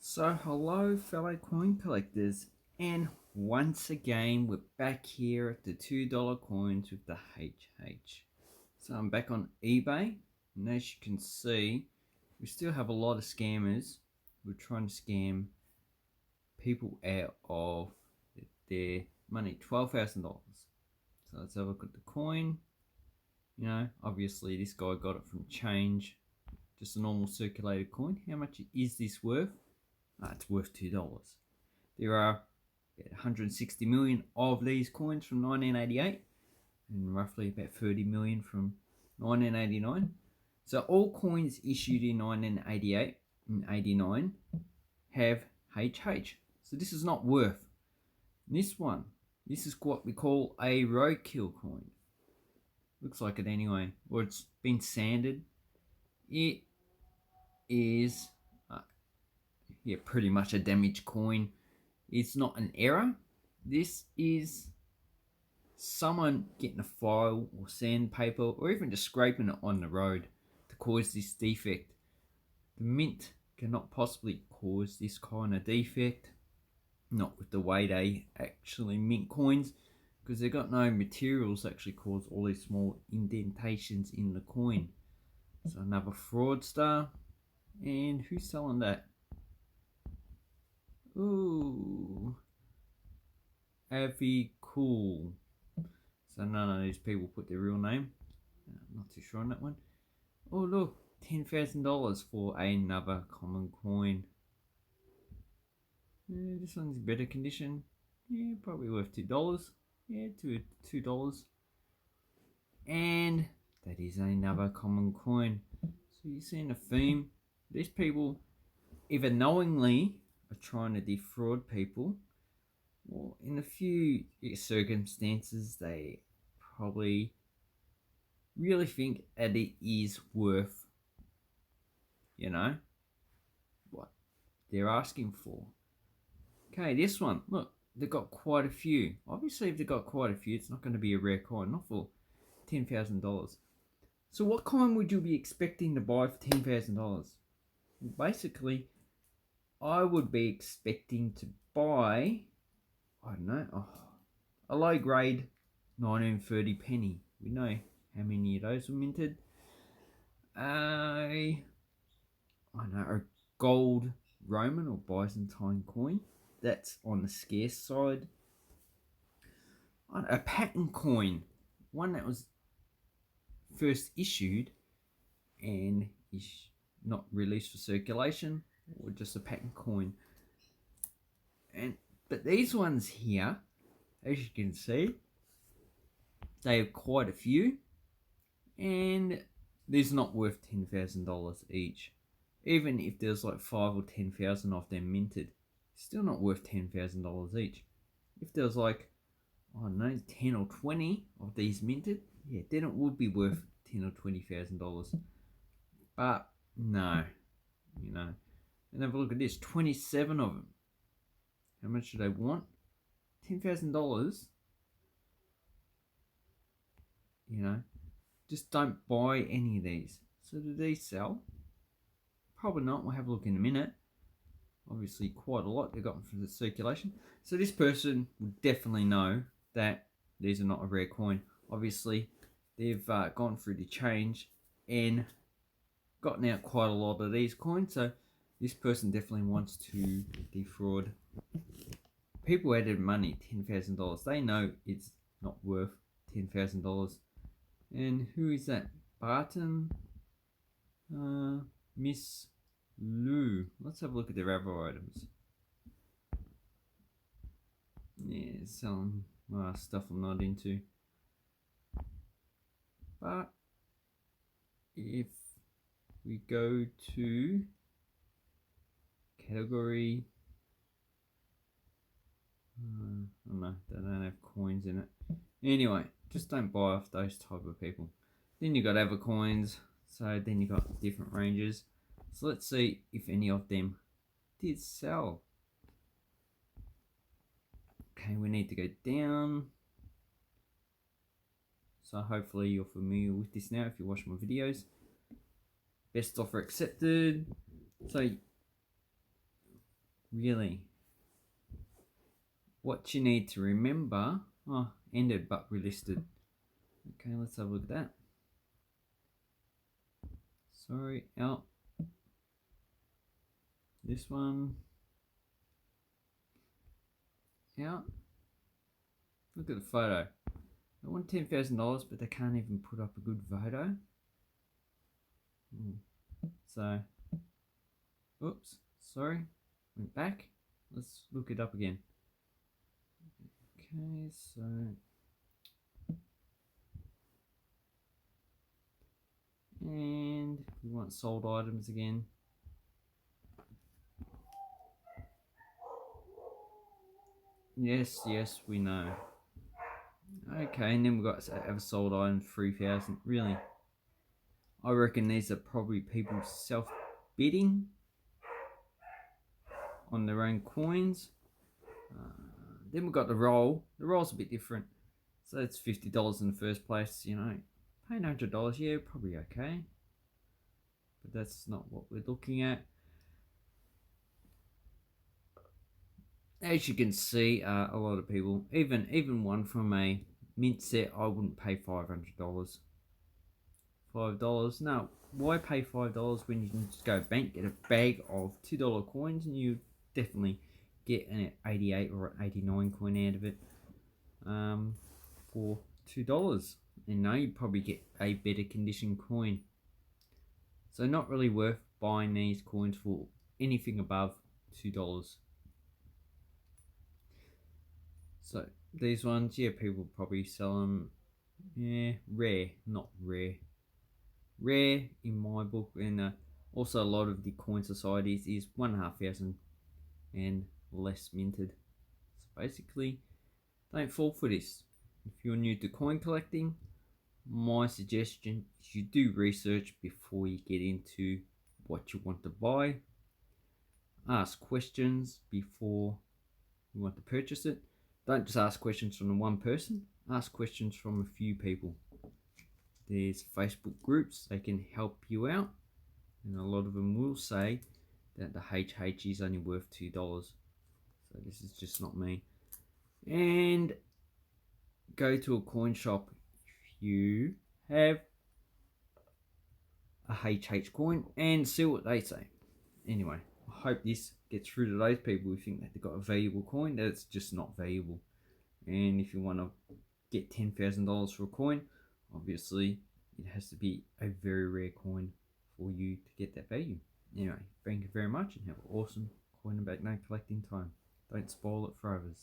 So hello fellow coin collectors, and once again we're back here at the $2 coins with the HH. So I'm back on eBay, and as you can see we still have a lot of scammers. We're trying to scam people out of their money, $12,000. So let's have a look at the coin. You know, obviously this guy got it from change, just a normal circulated coin. How much is this worth? It's worth $2. There are 160 million of these coins from 1988 and roughly about 30 million from 1989. So all coins issued in 1988 and 89 have HH. So this is not worth. This is what we call a roadkill coin. Looks like it anyway, or it's been sanded. It is pretty much a damaged coin. It's not an error. This is someone getting a file or sandpaper or even just scraping it on the road to cause this defect. The mint cannot possibly cause this kind of defect, not with the way they actually mint coins, because they've got no materials that actually cause all these small indentations in the coin. So another fraudster. And who's selling that? Ooh, Avi Cool. So none of these people put their real name. I'm not too sure on that one. Oh look, $10,000 for another common coin. This one's in better condition. Yeah, probably worth $2. Yeah, $2. And that is another common coin. So you're seeing a theme. These people either knowingly are trying to defraud people, or in a few circumstances they probably really think that it is worth, what they're asking for. Okay, this one, look, they've got quite a few. Obviously, if they've got quite a few, it's not going to be a rare coin, not for $10,000. So what coin would you be expecting to buy for $10,000? Basically, I would be expecting to buy, I don't know, a low grade 1930 penny. We know how many of those were minted. I don't know, a gold Roman or Byzantine coin. That's on the scarce side. A pattern coin, one that was first issued and is not released for circulation, or just a pattern coin. But these ones here, as you can see, they have quite a few, and these are not worth $10,000 each. Even if there's like 5 or 10,000 of them minted, still not worth $10,000 each. If there's like, I don't know, 10 or 20 of these minted, yeah, then it would be worth $10,000 or $20,000. But no, And have a look at this, 27 of them. How much do they want? $10,000. Just don't buy any of these. So do these sell? Probably not. We'll have a look in a minute. Obviously quite a lot they got from the circulation. So this person would definitely know that these are not a rare coin. Obviously they've gone through the change and gotten out quite a lot of these coins. So this person definitely wants to defraud people out of money, $10,000. They know it's not worth $10,000. And who is that? Barton? Miss Lou. Let's have a look at their other items. Yeah, some stuff I'm not into. But if we go to category, I don't know, they don't have coins in it. Anyway, just don't buy off those type of people. Then you got other coins, so then you got different ranges. So let's see if any of them did sell. Okay, we need to go down. So hopefully you're familiar with this now if you watch my videos. Best offer accepted. So Really. What you need to remember, oh, ended but relisted. Okay, let's have a look at that. Sorry, out. This one. Out. Look at the photo. They want $10,000, but they can't even put up a good photo. So, oops, sorry, went back. Let's look it up again. Okay, so and we want sold items again. Yes, yes, we know. Okay, and then we've got have sold items 3,000. Really, I reckon these are probably people self bidding on their own coins. Then we've got the roll. The roll's a bit different. So it's $50 in the first place, you know. Paying $100, yeah, probably okay. But that's not what we're looking at. As you can see, a lot of people, even one from a mint set, I wouldn't pay $500. $5, no. Why pay $5 when you can just go bank, get a bag of $2 coins, and you definitely get an 88 or an 89 coin out of it for $2. And now you probably get a better condition coin. So not really worth buying these coins for anything above $2. So these ones, yeah, people probably sell them, yeah, rare, not rare. Rare in my book, and also a lot of the coin societies is 1,500 and less minted. So basically, don't fall for this. If you're new to coin collecting, my suggestion is you do research before you get into what you want to buy. Ask questions before you want to purchase it. Don't just ask questions from one person, ask questions from a few people. There's Facebook groups, they can help you out, and a lot of them will say that the HH is only worth $2. So this is just not me. And go to a coin shop if you have a HH coin and see what they say. Anyway, I hope this gets through to those people who think that they've got a valuable coin that's just not valuable. And if you want to get $10,000 for a coin, obviously it has to be a very rare coin for you to get that value. Anyway, thank you very much and have an awesome coin and banknote collecting time. Don't spoil it for others.